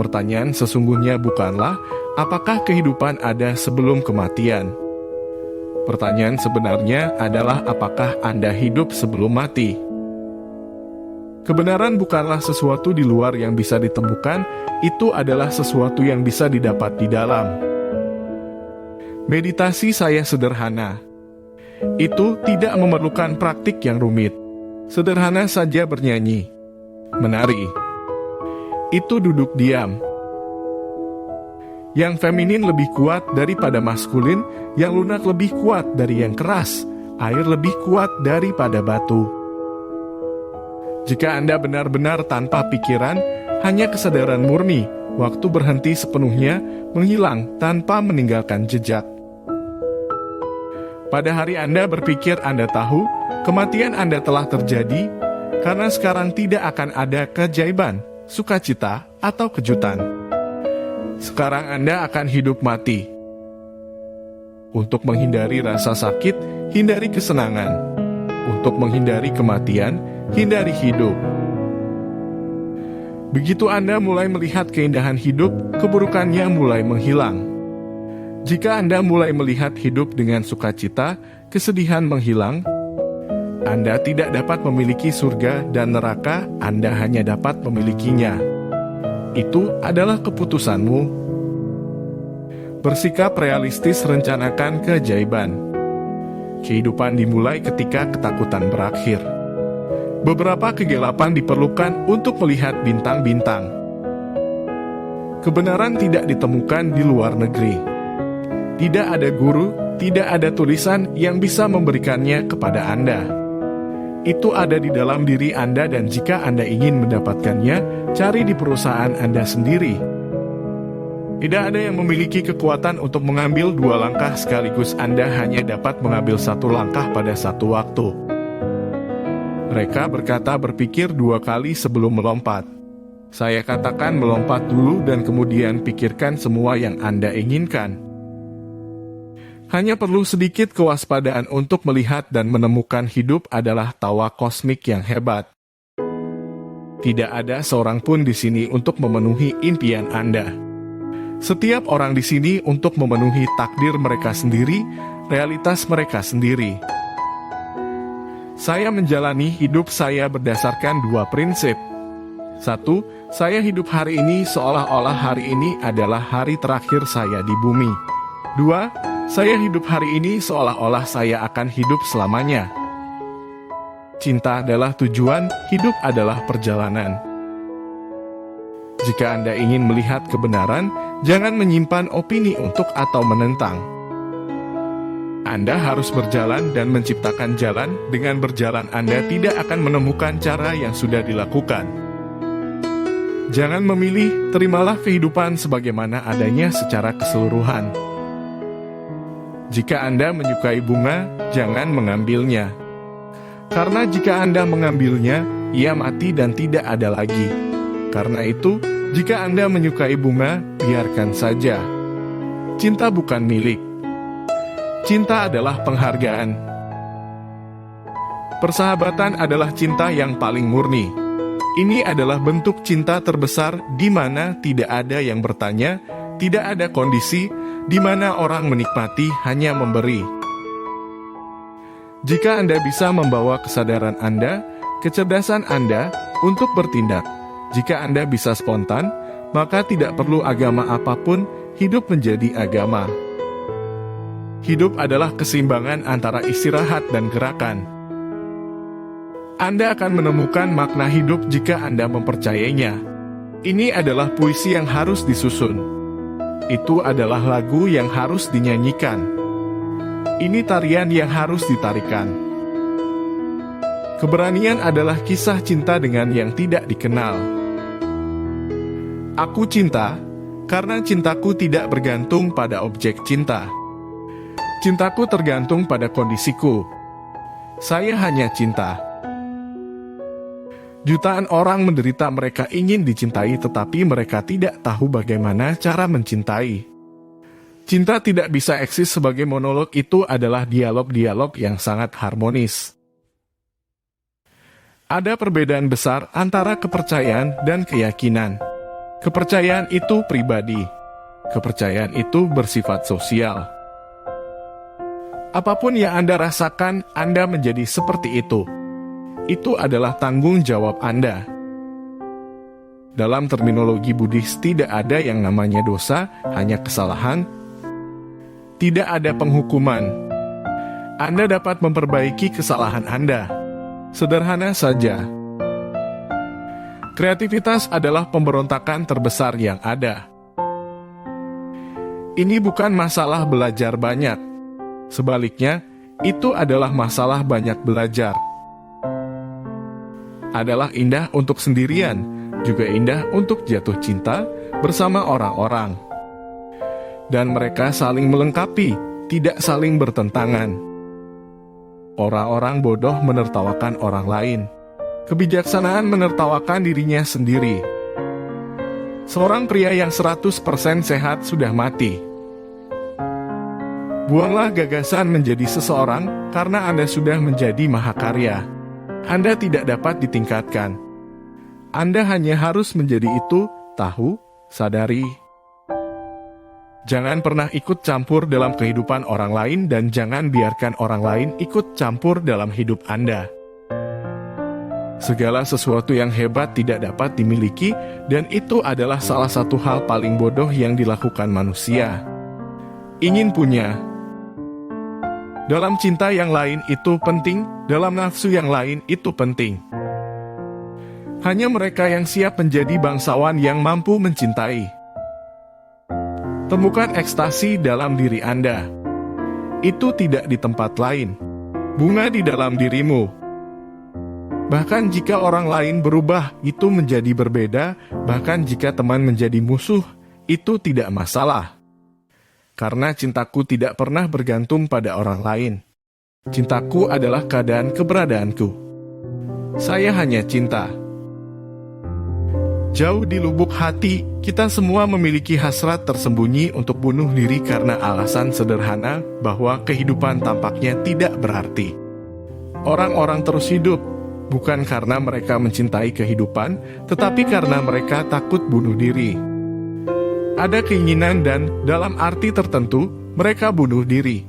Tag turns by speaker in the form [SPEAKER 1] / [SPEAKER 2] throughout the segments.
[SPEAKER 1] Pertanyaan sesungguhnya bukanlah apakah kehidupan ada sebelum kematian. Pertanyaan sebenarnya adalah apakah Anda hidup sebelum mati. Kebenaran bukanlah sesuatu di luar yang bisa ditemukan, itu adalah sesuatu yang bisa didapat di dalam. Meditasi saya sederhana. Itu tidak memerlukan praktik yang rumit. Sederhana saja bernyanyi, menari. Itu duduk diam. Yang feminin lebih kuat daripada maskulin, yang lunak lebih kuat dari yang keras, air lebih kuat daripada batu. Jika Anda benar-benar tanpa pikiran, hanya kesadaran murni, waktu berhenti sepenuhnya, menghilang tanpa meninggalkan jejak. Pada hari Anda berpikir Anda tahu, kematian Anda telah terjadi, karena sekarang tidak akan ada keajaiban, sukacita, atau kejutan. Sekarang Anda akan hidup mati. Untuk menghindari rasa sakit, hindari kesenangan. Untuk menghindari kematian, hindari hidup. Begitu Anda mulai melihat keindahan hidup, keburukannya mulai menghilang. Jika Anda mulai melihat hidup dengan sukacita, kesedihan menghilang. Anda tidak dapat memiliki surga dan neraka, Anda hanya dapat memilikinya. Itu adalah keputusanmu. Bersikap realistis, rencanakan keajaiban. Kehidupan dimulai ketika ketakutan berakhir. Beberapa kegelapan diperlukan untuk melihat bintang-bintang. Kebenaran tidak ditemukan di luar negeri. Tidak ada guru, tidak ada tulisan yang bisa memberikannya kepada Anda. Itu ada di dalam diri Anda, dan jika Anda ingin mendapatkannya, cari di perusahaan Anda sendiri. Tidak ada yang memiliki kekuatan untuk mengambil dua langkah sekaligus. Anda hanya dapat mengambil satu langkah pada satu waktu. Mereka berkata berpikir dua kali sebelum melompat. Saya katakan melompat dulu dan kemudian pikirkan semua yang Anda inginkan. Hanya perlu sedikit kewaspadaan untuk melihat dan menemukan hidup adalah tawa kosmik yang hebat. Tidak ada seorang pun di sini untuk memenuhi impian Anda. Setiap orang di sini untuk memenuhi takdir mereka sendiri, realitas mereka sendiri. Saya menjalani hidup saya berdasarkan dua prinsip. Satu, saya hidup hari ini seolah-olah hari ini adalah hari terakhir saya di bumi. Dua, saya hidup hari ini seolah-olah saya akan hidup selamanya. Cinta adalah tujuan, hidup adalah perjalanan. Jika Anda ingin melihat kebenaran, jangan menyimpan opini untuk atau menentang. Anda harus berjalan dan menciptakan jalan. Dengan berjalan Anda tidak akan menemukan cara yang sudah dilakukan. Jangan memilih, terimalah kehidupan sebagaimana adanya secara keseluruhan. Jika Anda menyukai bunga, jangan mengambilnya. Karena jika Anda mengambilnya, ia mati dan tidak ada lagi. Karena itu, jika Anda menyukai bunga, biarkan saja. Cinta bukan milik. Cinta adalah penghargaan. Persahabatan adalah cinta yang paling murni. Ini adalah bentuk cinta terbesar di mana tidak ada yang bertanya, tidak ada kondisi, di mana orang menikmati hanya memberi. Jika Anda bisa membawa kesadaran Anda, kecerdasan Anda untuk bertindak, jika Anda bisa spontan, maka tidak perlu agama apapun, hidup menjadi agama. Hidup adalah keseimbangan antara istirahat dan gerakan. Anda akan menemukan makna hidup jika Anda mempercayainya. Ini adalah puisi yang harus disusun. Itu adalah lagu yang harus dinyanyikan. Ini tarian yang harus ditarikan. Keberanian adalah kisah cinta dengan yang tidak dikenal. Aku cinta, karena cintaku tidak bergantung pada objek cinta. Cintaku tergantung pada kondisiku. Saya hanya cinta. Jutaan orang menderita, mereka ingin dicintai tetapi mereka tidak tahu bagaimana cara mencintai. Cinta tidak bisa eksis sebagai monolog, itu adalah dialog-dialog yang sangat harmonis. Ada perbedaan besar antara kepercayaan dan keyakinan. Kepercayaan itu pribadi. Kepercayaan itu bersifat sosial. Apapun yang Anda rasakan, Anda menjadi seperti itu. Itu adalah tanggung jawab Anda. Dalam terminologi Buddhis tidak ada yang namanya dosa, hanya kesalahan. Tidak ada penghukuman. Anda dapat memperbaiki kesalahan Anda. Sederhana saja. Kreativitas adalah pemberontakan terbesar yang ada. Ini bukan masalah belajar banyak. Sebaliknya, itu adalah masalah banyak belajar. Adalah indah untuk sendirian, juga indah untuk jatuh cinta bersama orang-orang. Dan mereka saling melengkapi, tidak saling bertentangan. Orang-orang bodoh menertawakan orang lain. Kebijaksanaan menertawakan dirinya sendiri. Seorang pria yang 100% sehat sudah mati. Buanglah gagasan menjadi seseorang karena Anda sudah menjadi mahakarya. Anda tidak dapat ditingkatkan. Anda hanya harus menjadi itu, tahu, sadari. Jangan pernah ikut campur dalam kehidupan orang lain dan jangan biarkan orang lain ikut campur dalam hidup Anda. Segala sesuatu yang hebat tidak dapat dimiliki dan itu adalah salah satu hal paling bodoh yang dilakukan manusia. Ingin punya. Dalam cinta yang lain itu penting, dalam nafsu yang lain itu penting. Hanya mereka yang siap menjadi bangsawan yang mampu mencintai. Temukan ekstasi dalam diri Anda. Itu tidak di tempat lain. Bunga di dalam dirimu. Bahkan jika orang lain berubah, itu menjadi berbeda. Bahkan jika teman menjadi musuh, itu tidak masalah. Karena cintaku tidak pernah bergantung pada orang lain. Cintaku adalah keadaan keberadaanku. Saya hanya cinta. Jauh di lubuk hati, kita semua memiliki hasrat tersembunyi untuk bunuh diri karena alasan sederhana bahwa kehidupan tampaknya tidak berarti. Orang-orang terus hidup, bukan karena mereka mencintai kehidupan, tetapi karena mereka takut bunuh diri. Ada keinginan dan, dalam arti tertentu, mereka bunuh diri.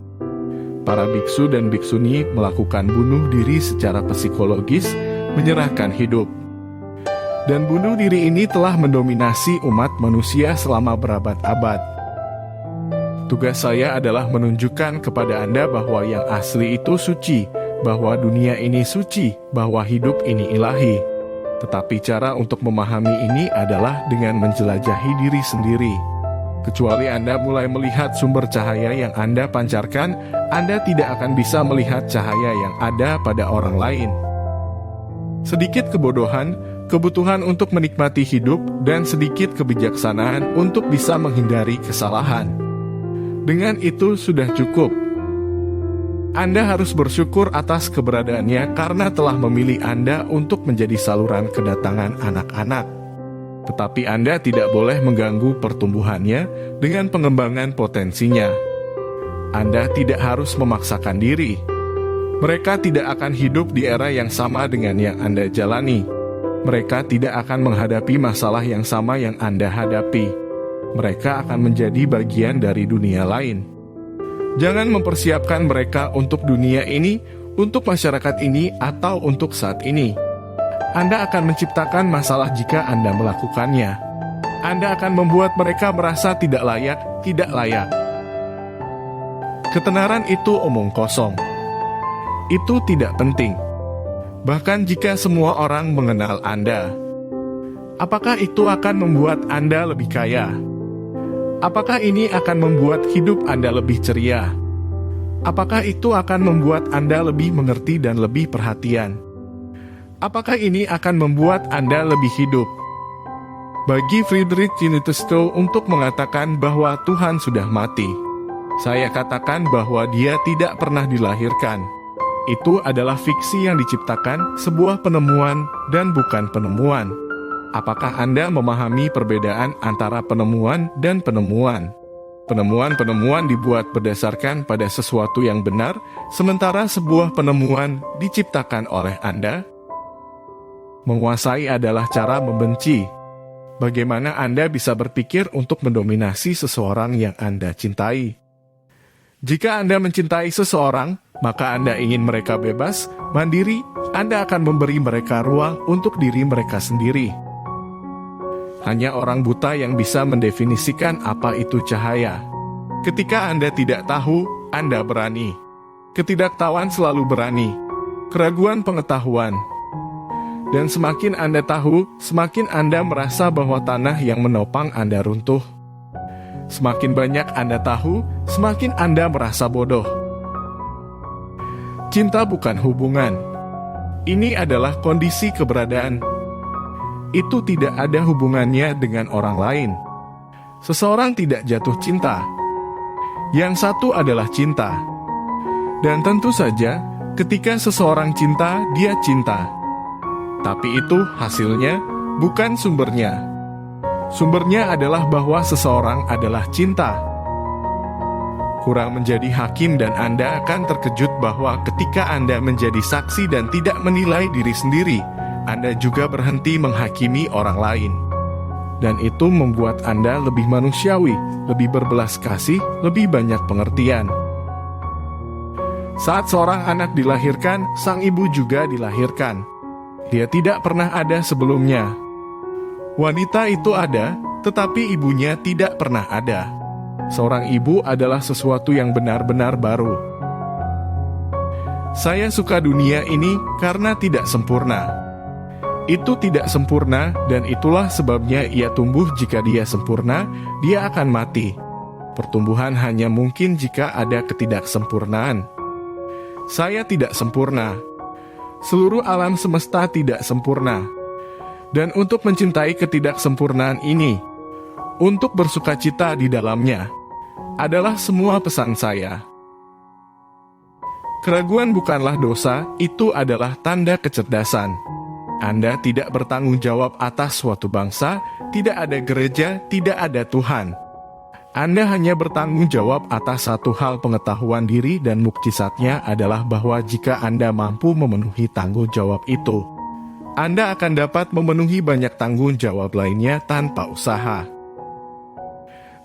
[SPEAKER 1] Para biksu dan biksuni melakukan bunuh diri secara psikologis, menyerahkan hidup. Dan bunuh diri ini telah mendominasi umat manusia selama berabad-abad. Tugas saya adalah menunjukkan kepada Anda bahwa yang asli itu suci, bahwa dunia ini suci, bahwa hidup ini ilahi. Tetapi cara untuk memahami ini adalah dengan menjelajahi diri sendiri. Kecuali Anda mulai melihat sumber cahaya yang Anda pancarkan, Anda tidak akan bisa melihat cahaya yang ada pada orang lain. Sedikit kebodohan, kebutuhan untuk menikmati hidup, dan sedikit kebijaksanaan untuk bisa menghindari kesalahan. Dengan itu sudah cukup. Anda harus bersyukur atas keberadaannya karena telah memilih Anda untuk menjadi saluran kedatangan anak-anak. Tetapi Anda tidak boleh mengganggu pertumbuhannya dengan pengembangan potensinya. Anda tidak harus memaksakan diri. Mereka tidak akan hidup di era yang sama dengan yang Anda jalani. Mereka tidak akan menghadapi masalah yang sama yang Anda hadapi. Mereka akan menjadi bagian dari dunia lain. Jangan mempersiapkan mereka untuk dunia ini, untuk masyarakat ini, atau untuk saat ini. Anda akan menciptakan masalah jika Anda melakukannya. Anda akan membuat mereka merasa tidak layak, tidak layak. Ketenaran itu omong kosong. Itu tidak penting. Bahkan jika semua orang mengenal Anda. Apakah itu akan membuat Anda lebih kaya? Apakah ini akan membuat hidup Anda lebih ceria? Apakah itu akan membuat Anda lebih mengerti dan lebih perhatian? Apakah ini akan membuat Anda lebih hidup? Bagi Friedrich Nietzsche untuk mengatakan bahwa Tuhan sudah mati, saya katakan bahwa dia tidak pernah dilahirkan. Itu adalah fiksi yang diciptakan, sebuah penemuan dan bukan penemuan. Apakah Anda memahami perbedaan antara penemuan dan penemuan? Penemuan-penemuan dibuat berdasarkan pada sesuatu yang benar, sementara sebuah penemuan diciptakan oleh Anda. Menguasai adalah cara membenci. bagaimana Anda bisa berpikir untuk mendominasi seseorang yang Anda cintai? Jika Anda mencintai seseorang, maka Anda ingin mereka bebas, mandiri, Anda akan memberi mereka ruang untuk diri mereka sendiri. Hanya orang buta yang bisa mendefinisikan apa itu cahaya. Ketika Anda tidak tahu, Anda berani. Ketidaktahuan selalu berani. Keraguan pengetahuan. Dan semakin Anda tahu, semakin Anda merasa bahwa tanah yang menopang Anda runtuh. Semakin banyak Anda tahu, semakin Anda merasa bodoh. Cinta bukan hubungan. Ini adalah kondisi keberadaan. Itu tidak ada hubungannya dengan orang lain. Seseorang tidak jatuh cinta. Yang satu adalah cinta. Dan tentu saja, ketika seseorang cinta, dia cinta. Tapi itu hasilnya, bukan sumbernya. Sumbernya adalah bahwa seseorang adalah cinta. Kurang menjadi hakim dan Anda akan terkejut bahwa ketika Anda menjadi saksi dan tidak menilai diri sendiri, Anda juga berhenti menghakimi orang lain. Dan itu membuat Anda lebih manusiawi, lebih berbelas kasih, lebih banyak pengertian. Saat seorang anak dilahirkan, sang ibu juga dilahirkan. Dia tidak pernah ada sebelumnya. Wanita itu ada, tetapi ibunya tidak pernah ada. Seorang ibu adalah sesuatu yang benar-benar baru. Saya suka dunia ini karena tidak sempurna. Itu tidak sempurna, dan itulah sebabnya ia tumbuh. Jika dia sempurna, dia akan mati. Pertumbuhan hanya mungkin jika ada ketidaksempurnaan. Saya tidak sempurna. Seluruh alam semesta tidak sempurna. Dan untuk mencintai ketidaksempurnaan ini, untuk bersukacita di dalamnya, adalah semua pesan saya. Keraguan bukanlah dosa, itu adalah tanda kecerdasan. Anda tidak bertanggung jawab atas suatu bangsa, tidak ada gereja, tidak ada Tuhan. Anda hanya bertanggung jawab atas satu hal, pengetahuan diri, dan mukjizatnya adalah bahwa jika Anda mampu memenuhi tanggung jawab itu, Anda akan dapat memenuhi banyak tanggung jawab lainnya tanpa usaha.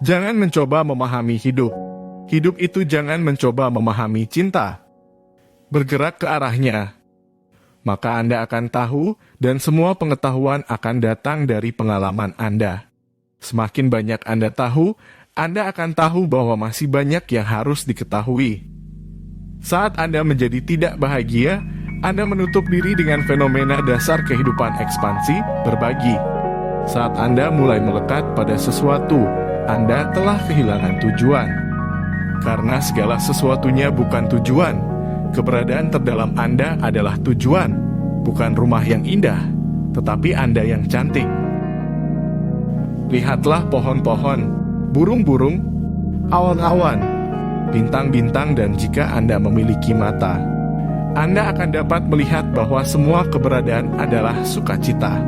[SPEAKER 1] Jangan mencoba memahami hidup. Hidup itu jangan mencoba memahami cinta. Bergerak ke arahnya. Maka Anda akan tahu, dan semua pengetahuan akan datang dari pengalaman Anda. Semakin banyak Anda tahu, Anda akan tahu bahwa masih banyak yang harus diketahui. Saat Anda menjadi tidak bahagia, Anda menutup diri dengan fenomena dasar kehidupan ekspansi, berbagi. Saat Anda mulai melekat pada sesuatu, Anda telah kehilangan tujuan. Karena segala sesuatunya bukan tujuan. Keberadaan terdalam Anda adalah tujuan, bukan rumah yang indah, tetapi Anda yang cantik. Lihatlah pohon-pohon, burung-burung, awan-awan, bintang-bintang, dan jika Anda memiliki mata, Anda akan dapat melihat bahwa semua keberadaan adalah sukacita.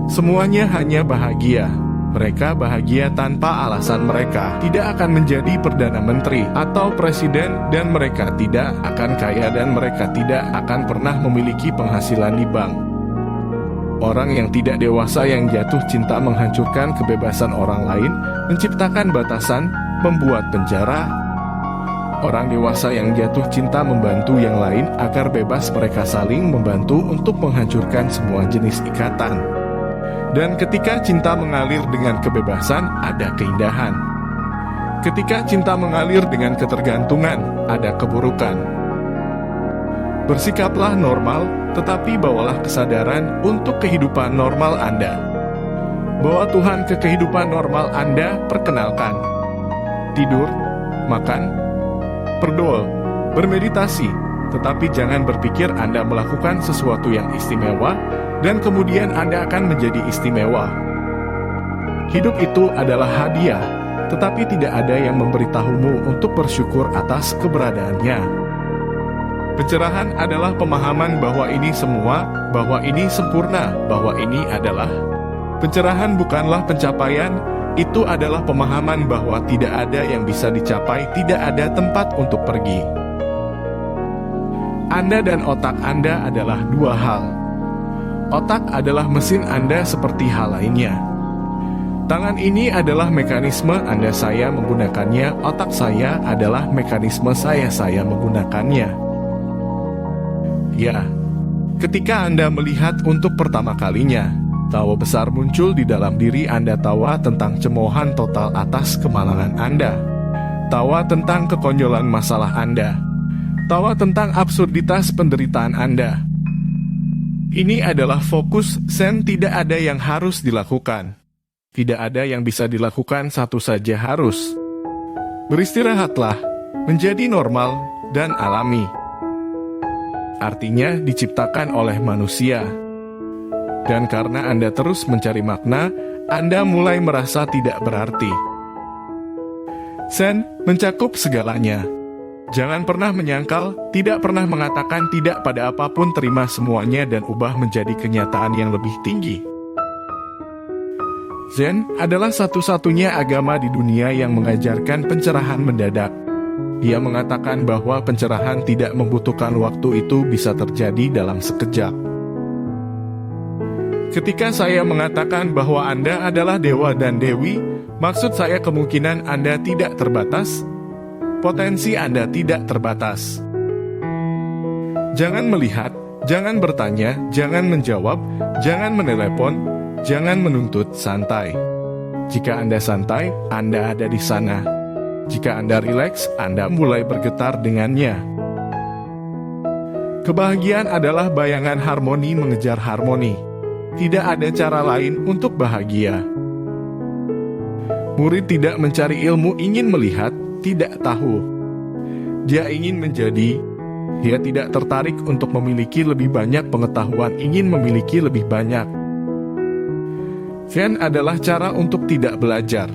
[SPEAKER 1] Semuanya hanya bahagia. Mereka bahagia tanpa alasan. Mereka tidak akan menjadi perdana menteri atau presiden, dan mereka tidak akan kaya, dan mereka tidak akan pernah memiliki penghasilan di bank. Orang yang tidak dewasa yang jatuh cinta menghancurkan kebebasan orang lain, menciptakan batasan, membuat penjara. Orang dewasa yang jatuh cinta membantu yang lain agar bebas. Mereka saling membantu untuk menghancurkan semua jenis ikatan. Dan ketika cinta mengalir dengan kebebasan, ada keindahan. Ketika cinta mengalir dengan ketergantungan, ada keburukan. Bersikaplah normal, tetapi bawalah kesadaran untuk kehidupan normal Anda. Bawa Tuhan ke kehidupan normal Anda, perkenalkan. Tidur, makan, berdoa, bermeditasi, tetapi jangan berpikir Anda melakukan sesuatu yang istimewa, dan kemudian Anda akan menjadi istimewa. Hidup itu adalah hadiah, tetapi tidak ada yang memberitahumu untuk bersyukur atas keberadaannya. Pencerahan adalah pemahaman bahwa ini semua, bahwa ini sempurna, bahwa ini adalah. Pencerahan bukanlah pencapaian, itu adalah pemahaman bahwa tidak ada yang bisa dicapai, tidak ada tempat untuk pergi. Anda dan otak Anda adalah dua hal. Otak adalah mesin Anda seperti hal lainnya. Tangan ini adalah mekanisme Anda, saya menggunakannya. Otak saya adalah mekanisme saya menggunakannya. Ya, ketika Anda melihat untuk pertama kalinya, tawa besar muncul di dalam diri Anda. Tawa tentang cemoohan total atas kemalangan Anda. Tawa tentang kekonyolan masalah Anda. Tawa tentang absurditas penderitaan Anda. Ini adalah fokus Zen. Tidak ada yang harus dilakukan. Tidak ada yang bisa dilakukan, satu saja harus. Beristirahatlah, menjadi normal dan alami. Artinya diciptakan oleh manusia. Dan karena Anda terus mencari makna, Anda mulai merasa tidak berarti. Zen mencakup segalanya. Jangan pernah menyangkal, tidak pernah mengatakan tidak pada apapun, terima semuanya dan ubah menjadi kenyataan yang lebih tinggi. Zen adalah satu-satunya agama di dunia yang mengajarkan pencerahan mendadak. Dia mengatakan bahwa pencerahan tidak membutuhkan waktu, itu bisa terjadi dalam sekejap. Ketika saya mengatakan bahwa Anda adalah dewa dan dewi, maksud saya kemungkinan Anda tidak terbatas. Potensi Anda tidak terbatas. Jangan melihat, jangan bertanya, jangan menjawab, jangan menelepon, jangan menuntut, santai. Jika Anda santai, Anda ada di sana. Jika Anda rileks, Anda mulai bergetar dengannya. Kebahagiaan adalah bayangan harmoni mengejar harmoni. Tidak ada cara lain untuk bahagia. Murid tidak mencari ilmu, ingin melihat, tidak tahu. Dia ingin menjadi. Dia tidak tertarik untuk memiliki lebih banyak pengetahuan, ingin memiliki lebih banyak. Zen adalah cara untuk tidak belajar.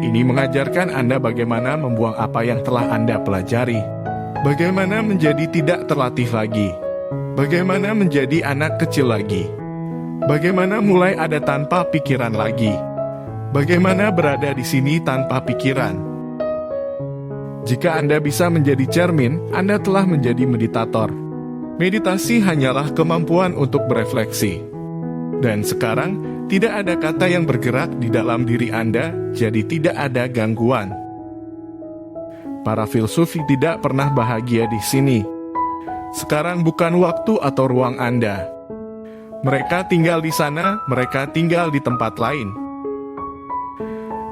[SPEAKER 1] Ini mengajarkan Anda bagaimana membuang apa yang telah Anda pelajari. Bagaimana menjadi tidak terlatih lagi. Bagaimana menjadi anak kecil lagi. Bagaimana mulai ada tanpa pikiran lagi. Bagaimana berada di sini tanpa pikiran. Jika Anda bisa menjadi cermin, Anda telah menjadi meditator. Meditasi hanyalah kemampuan untuk berefleksi. Dan sekarang, tidak ada kata yang bergerak di dalam diri Anda, jadi tidak ada gangguan. Para filsuf tidak pernah bahagia di sini. Sekarang bukan waktu atau ruang Anda. Mereka tinggal di sana, mereka tinggal di tempat lain.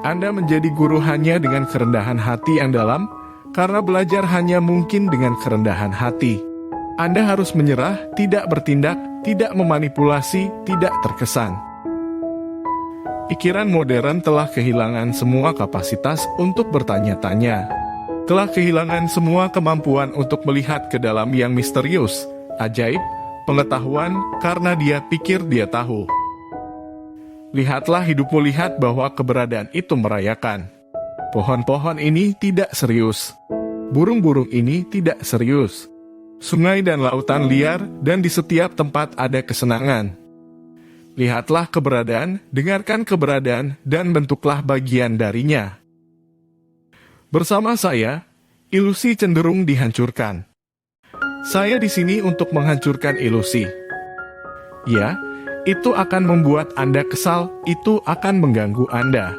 [SPEAKER 1] Anda menjadi guru hanya dengan kerendahan hati yang dalam, karena belajar hanya mungkin dengan kerendahan hati. Anda harus menyerah, tidak bertindak, tidak memanipulasi, tidak terkesan. Pikiran modern telah kehilangan semua kapasitas untuk bertanya-tanya. Telah kehilangan semua kemampuan untuk melihat ke dalam yang misterius, ajaib, pengetahuan, karena dia pikir dia tahu. Lihatlah hidupmu, lihat bahwa keberadaan itu merayakan. Pohon-pohon ini tidak serius. Burung-burung ini tidak serius. Sungai dan lautan liar, dan di setiap tempat ada kesenangan. Lihatlah keberadaan, dengarkan keberadaan, dan bentuklah bagian darinya. Bersama saya, ilusi cenderung dihancurkan. Saya di sini untuk menghancurkan ilusi. Ya, itu akan membuat Anda kesal, itu akan mengganggu Anda.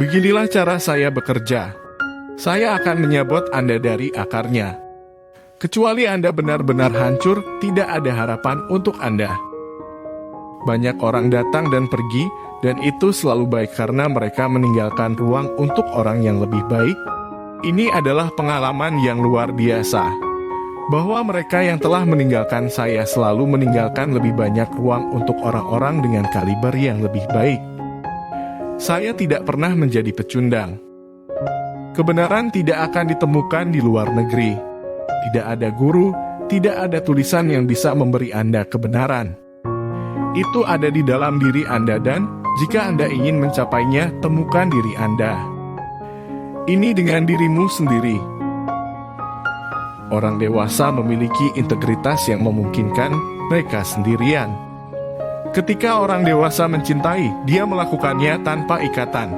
[SPEAKER 1] Beginilah cara saya bekerja. Saya akan menyabot Anda dari akarnya. Kecuali Anda benar-benar hancur, tidak ada harapan untuk Anda. Banyak orang datang dan pergi, dan itu selalu baik karena mereka meninggalkan ruang untuk orang yang lebih baik. Ini adalah pengalaman yang luar biasa. Bahwa mereka yang telah meninggalkan saya selalu meninggalkan lebih banyak ruang untuk orang-orang dengan kaliber yang lebih baik. Saya tidak pernah menjadi pecundang. Kebenaran tidak akan ditemukan di luar negeri. Tidak ada guru, tidak ada tulisan yang bisa memberi Anda kebenaran. Itu ada di dalam diri Anda dan, jika Anda ingin mencapainya, temukan diri Anda. Ini dengan dirimu sendiri. Orang dewasa memiliki integritas yang memungkinkan mereka sendirian. Ketika orang dewasa mencintai, dia melakukannya tanpa ikatan.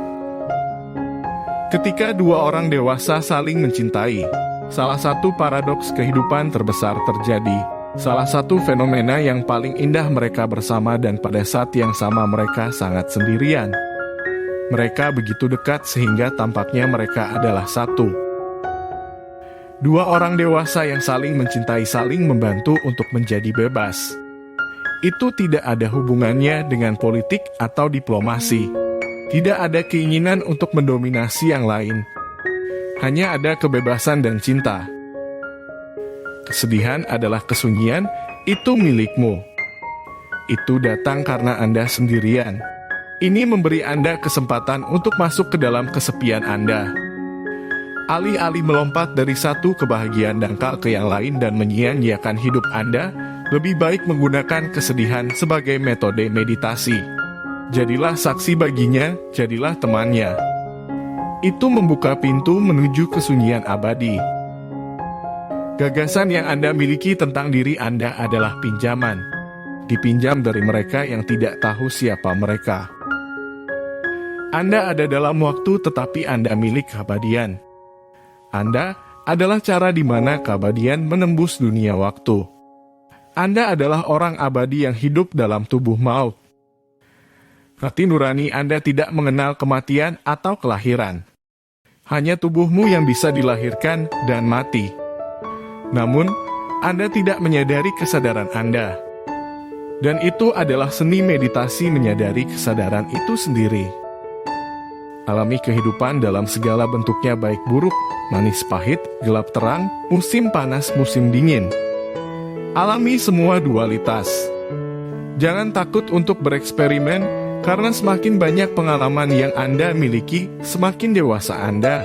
[SPEAKER 1] Ketika dua orang dewasa saling mencintai, salah satu paradoks kehidupan terbesar terjadi. Salah satu fenomena yang paling indah mereka bersama dan pada saat yang sama mereka sangat sendirian. Mereka begitu dekat sehingga tampaknya mereka adalah satu. Dua orang dewasa yang saling mencintai saling membantu untuk menjadi bebas. Itu tidak ada hubungannya dengan politik atau diplomasi. Tidak ada keinginan untuk mendominasi yang lain. Hanya ada kebebasan dan cinta. Kesedihan adalah kesunyian, itu milikmu. Itu datang karena Anda sendirian. Ini memberi Anda kesempatan untuk masuk ke dalam kesepian Anda. Alih-alih melompat dari satu kebahagiaan dangkal ke yang lain dan menyia-nyiakan hidup Anda, lebih baik menggunakan kesedihan sebagai metode meditasi. Jadilah saksi baginya, jadilah temannya. Itu membuka pintu menuju kesunyian abadi. Gagasan yang Anda miliki tentang diri Anda adalah pinjaman. Dipinjam dari mereka yang tidak tahu siapa mereka. Anda ada dalam waktu tetapi Anda milik keabadian. Anda adalah cara di mana keabadian menembus dunia waktu. Anda adalah orang abadi yang hidup dalam tubuh maut. Hati nurani Anda tidak mengenal kematian atau kelahiran. Hanya tubuhmu yang bisa dilahirkan dan mati. Namun, Anda tidak menyadari kesadaran Anda. Dan itu adalah seni meditasi menyadari kesadaran itu sendiri. Alami kehidupan dalam segala bentuknya baik buruk, manis pahit, gelap terang, musim panas, musim dingin. Alami semua dualitas. Jangan takut untuk bereksperimen, karena semakin banyak pengalaman yang Anda miliki, semakin dewasa Anda.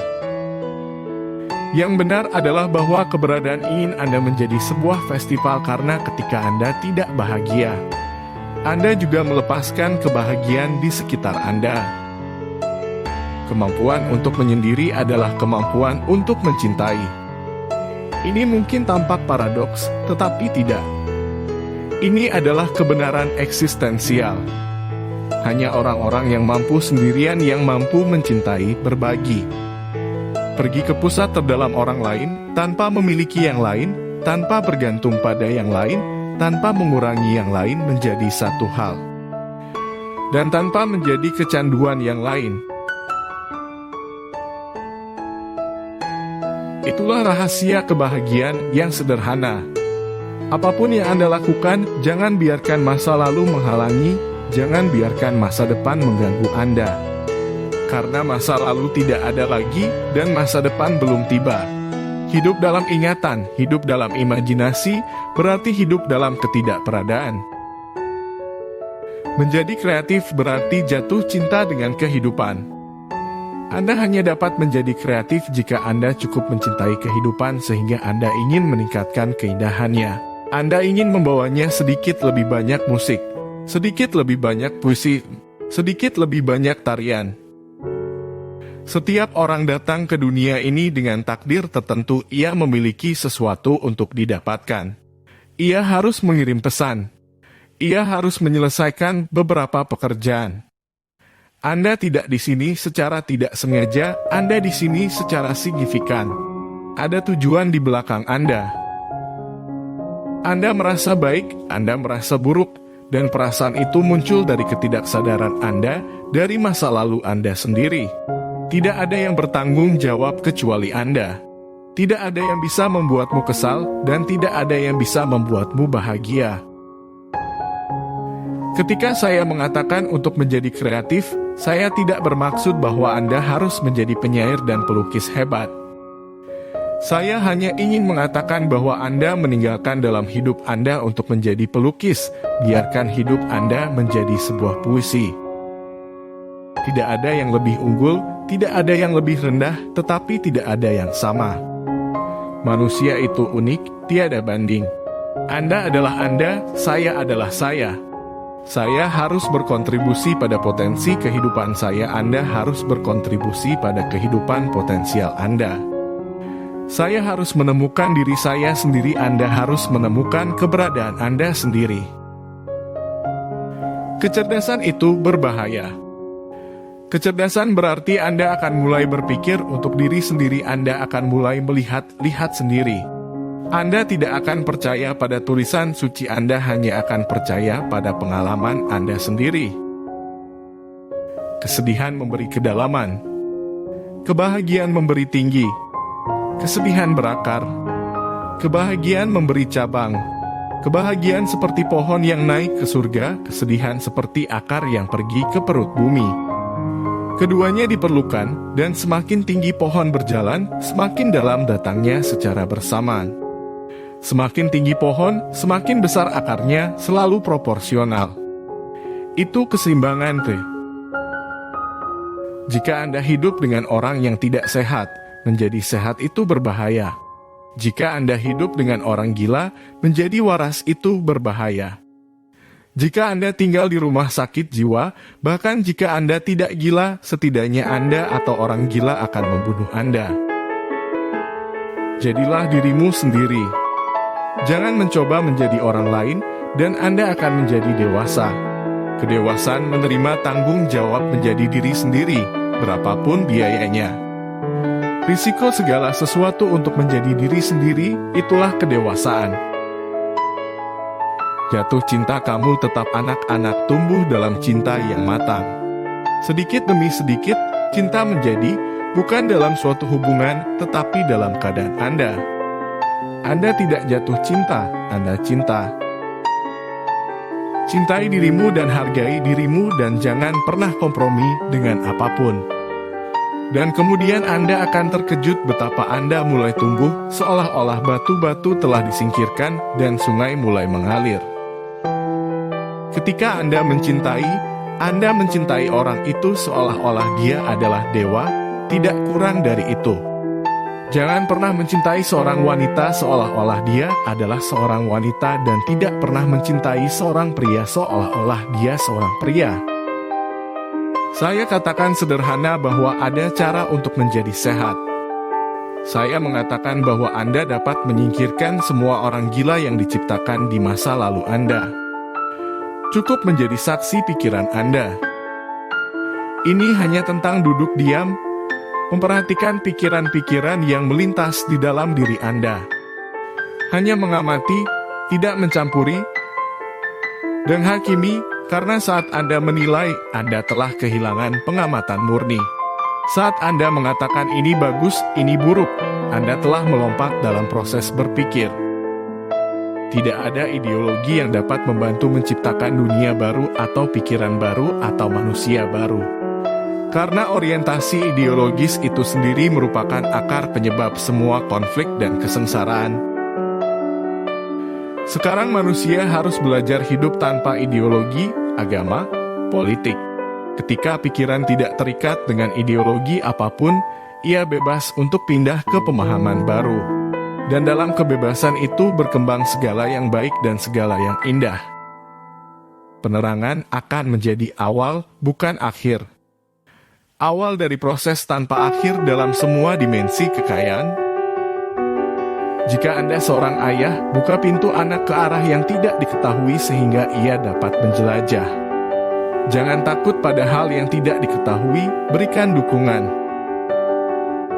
[SPEAKER 1] Yang benar adalah bahwa keberadaan ingin Anda menjadi sebuah festival karena ketika Anda tidak bahagia, Anda juga melepaskan kebahagiaan di sekitar Anda. Kemampuan untuk menyendiri adalah kemampuan untuk mencintai. Ini mungkin tampak paradoks, tetapi tidak. Ini adalah kebenaran eksistensial. Hanya orang-orang yang mampu sendirian yang mampu mencintai berbagi. Pergi ke pusat terdalam orang lain, tanpa memiliki yang lain, tanpa bergantung pada yang lain, tanpa mengurangi yang lain menjadi satu hal. Dan tanpa menjadi kecanduan yang lain. Itulah rahasia kebahagiaan yang sederhana. Apapun yang Anda lakukan, jangan biarkan masa lalu menghalangi, jangan biarkan masa depan mengganggu Anda. Karena masa lalu tidak ada lagi, dan masa depan belum tiba. Hidup dalam ingatan, hidup dalam imajinasi, berarti hidup dalam ketidakberadaan. Menjadi kreatif berarti jatuh cinta dengan kehidupan. Anda hanya dapat menjadi kreatif jika Anda cukup mencintai kehidupan sehingga Anda ingin meningkatkan keindahannya. Anda ingin membawanya sedikit lebih banyak musik, sedikit lebih banyak puisi, sedikit lebih banyak tarian. Setiap orang datang ke dunia ini dengan takdir tertentu, ia memiliki sesuatu untuk didapatkan. Ia harus mengirim pesan. Ia harus menyelesaikan beberapa pekerjaan. Anda tidak di sini secara tidak sengaja, Anda di sini secara signifikan. Ada tujuan di belakang Anda. Anda merasa baik, Anda merasa buruk, dan perasaan itu muncul dari ketidaksadaran Anda, dari masa lalu Anda sendiri. Tidak ada yang bertanggung jawab kecuali Anda. Tidak ada yang bisa membuatmu kesal, dan tidak ada yang bisa membuatmu bahagia. Ketika saya mengatakan untuk menjadi kreatif, saya tidak bermaksud bahwa Anda harus menjadi penyair dan pelukis hebat. Saya hanya ingin mengatakan bahwa Anda meninggalkan dalam hidup Anda untuk menjadi pelukis, biarkan hidup Anda menjadi sebuah puisi. Tidak ada yang lebih unggul, tidak ada yang lebih rendah, tetapi tidak ada yang sama. Manusia itu unik, tiada banding. Anda adalah Anda, saya adalah saya. Saya harus berkontribusi pada potensi kehidupan saya, Anda harus berkontribusi pada kehidupan potensial Anda. Saya harus menemukan diri saya sendiri, Anda harus menemukan keberadaan Anda sendiri. Kecerdasan itu berbahaya. Kecerdasan berarti Anda akan mulai berpikir untuk diri sendiri, Anda akan mulai melihat sendiri. Anda tidak akan percaya pada tulisan suci, Anda hanya akan percaya pada pengalaman Anda sendiri. Kesedihan memberi kedalaman. Kebahagiaan memberi tinggi. Kesedihan berakar. Kebahagiaan memberi cabang. Kebahagiaan seperti pohon yang naik ke surga, kesedihan seperti akar yang pergi ke perut bumi. Keduanya diperlukan, dan semakin tinggi pohon berjalan, semakin dalam datangnya secara bersamaan. Semakin tinggi pohon, semakin besar akarnya, selalu proporsional. Itu keseimbangan, Jika Anda hidup dengan orang yang tidak sehat, menjadi sehat itu berbahaya. Jika Anda hidup dengan orang gila, menjadi waras itu berbahaya. Jika Anda tinggal di rumah sakit jiwa, bahkan jika Anda tidak gila, setidaknya Anda atau orang gila akan membunuh Anda. Jadilah dirimu sendiri. Jangan mencoba menjadi orang lain, dan Anda akan menjadi dewasa. Kedewasaan menerima tanggung jawab menjadi diri sendiri, berapapun biayanya. Risiko segala sesuatu untuk menjadi diri sendiri, itulah kedewasaan. Jatuh cinta, kamu tetap anak-anak, tumbuh dalam cinta yang matang. Sedikit demi sedikit, cinta menjadi, bukan dalam suatu hubungan, tetapi dalam keadaan Anda. Anda tidak jatuh cinta, Anda cinta. Cintai dirimu dan hargai dirimu, dan jangan pernah kompromi dengan apapun. Dan kemudian Anda akan terkejut betapa Anda mulai tumbuh, seolah-olah batu-batu telah disingkirkan dan sungai mulai mengalir. Ketika Anda mencintai orang itu seolah-olah dia adalah dewa, tidak kurang dari itu. Jangan pernah mencintai seorang wanita seolah-olah dia adalah seorang wanita, dan tidak pernah mencintai seorang pria seolah-olah dia seorang pria. Saya katakan sederhana bahwa ada cara untuk menjadi sehat. Saya mengatakan bahwa Anda dapat menyingkirkan semua orang gila yang diciptakan di masa lalu Anda. Cukup menjadi saksi pikiran Anda. Ini hanya tentang duduk diam, memperhatikan pikiran-pikiran yang melintas di dalam diri Anda. Hanya mengamati, tidak mencampuri, dan hakimi. Karena saat Anda menilai, Anda telah kehilangan pengamatan murni. Saat Anda mengatakan ini bagus, ini buruk, Anda telah melompat dalam proses berpikir. Tidak ada ideologi yang dapat membantu menciptakan dunia baru atau pikiran baru atau manusia baru. Karena orientasi ideologis itu sendiri merupakan akar penyebab semua konflik dan kesengsaraan. Sekarang manusia harus belajar hidup tanpa ideologi, agama, politik. Ketika pikiran tidak terikat dengan ideologi apapun, ia bebas untuk pindah ke pemahaman baru. Dan dalam kebebasan itu berkembang segala yang baik dan segala yang indah. Penerangan akan menjadi awal, bukan akhir. Awal dari proses tanpa akhir dalam semua dimensi kekayaan. Jika Anda seorang ayah, buka pintu anak ke arah yang tidak diketahui sehingga ia dapat menjelajah. Jangan takut pada hal yang tidak diketahui, berikan dukungan.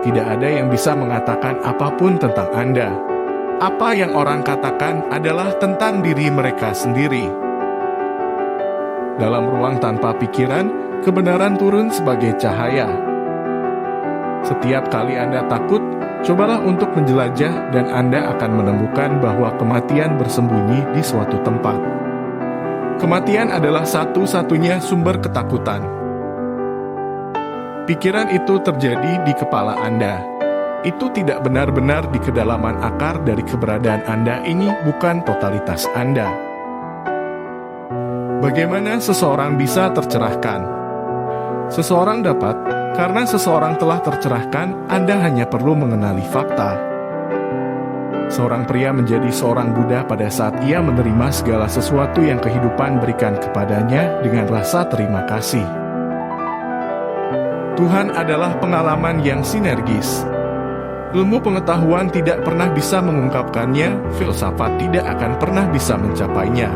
[SPEAKER 1] Tidak ada yang bisa mengatakan apapun tentang Anda. Apa yang orang katakan adalah tentang diri mereka sendiri. Dalam ruang tanpa pikiran, kebenaran turun sebagai cahaya. Setiap kali Anda takut, cobalah untuk menjelajah, dan Anda akan menemukan bahwa kematian bersembunyi di suatu tempat. Kematian adalah satu-satunya sumber ketakutan. Pikiran itu terjadi di kepala Anda. Itu tidak benar-benar di kedalaman akar dari keberadaan Anda, ini bukan totalitas Anda. Bagaimana seseorang bisa tercerahkan? Seseorang dapat, karena seseorang telah tercerahkan, Anda hanya perlu mengenali fakta. Seorang pria menjadi seorang Buddha pada saat ia menerima segala sesuatu yang kehidupan berikan kepadanya dengan rasa terima kasih. Tuhan adalah pengalaman yang sinergis. Ilmu pengetahuan tidak pernah bisa mengungkapkannya, filsafat tidak akan pernah bisa mencapainya.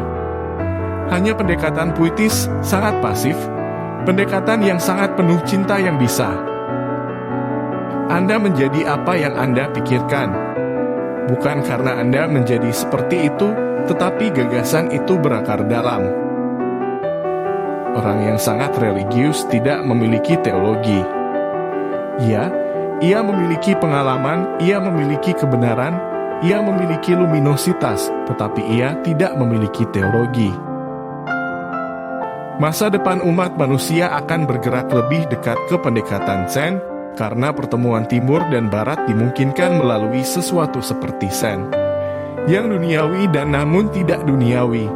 [SPEAKER 1] Hanya pendekatan puitis, sangat pasif, pendekatan yang sangat penuh cinta yang bisa. Anda menjadi apa yang Anda pikirkan. Bukan karena Anda menjadi seperti itu, tetapi gagasan itu berakar dalam. Orang yang sangat religius tidak memiliki teologi. Ia memiliki pengalaman, ia memiliki kebenaran, ia memiliki luminositas, tetapi ia tidak memiliki teologi. Masa depan umat manusia akan bergerak lebih dekat ke pendekatan Zen, karena pertemuan timur dan barat dimungkinkan melalui sesuatu seperti Zen, yang duniawi dan namun tidak duniawi.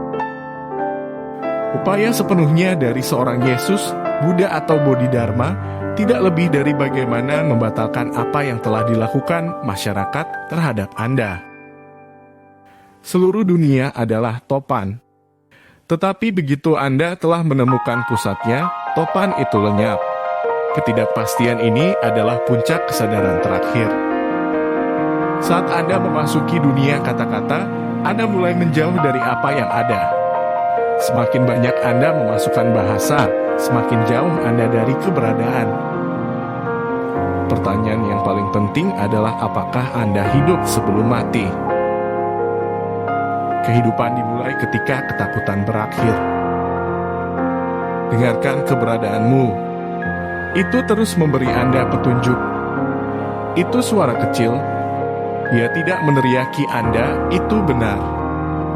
[SPEAKER 1] Upaya sepenuhnya dari seorang Yesus, Buddha atau Bodhidharma tidak lebih dari bagaimana membatalkan apa yang telah dilakukan masyarakat terhadap Anda. Seluruh dunia adalah topan. Tetapi begitu Anda telah menemukan pusatnya, topan itu lenyap. Ketidakpastian ini adalah puncak kesadaran terakhir. Saat Anda memasuki dunia kata-kata, Anda mulai menjauh dari apa yang ada. Semakin banyak Anda memasukkan bahasa, semakin jauh Anda dari keberadaan. Pertanyaan yang paling penting adalah apakah Anda hidup sebelum mati? Kehidupan dimulai ketika ketakutan berakhir. Dengarkan keberadaanmu. Itu terus memberi Anda petunjuk. Itu suara kecil. Dia tidak meneriaki Anda, itu benar.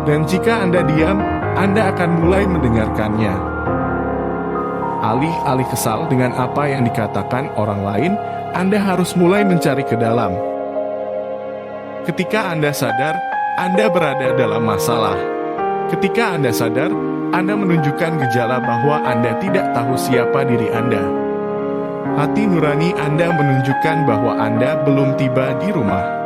[SPEAKER 1] Dan jika Anda diam, Anda akan mulai mendengarkannya. Alih-alih kesal dengan apa yang dikatakan orang lain, Anda harus mulai mencari ke dalam. Ketika Anda sadar, Anda berada dalam masalah. Ketika Anda sadar, Anda menunjukkan gejala bahwa Anda tidak tahu siapa diri Anda. Hati nurani Anda menunjukkan bahwa Anda belum tiba di rumah.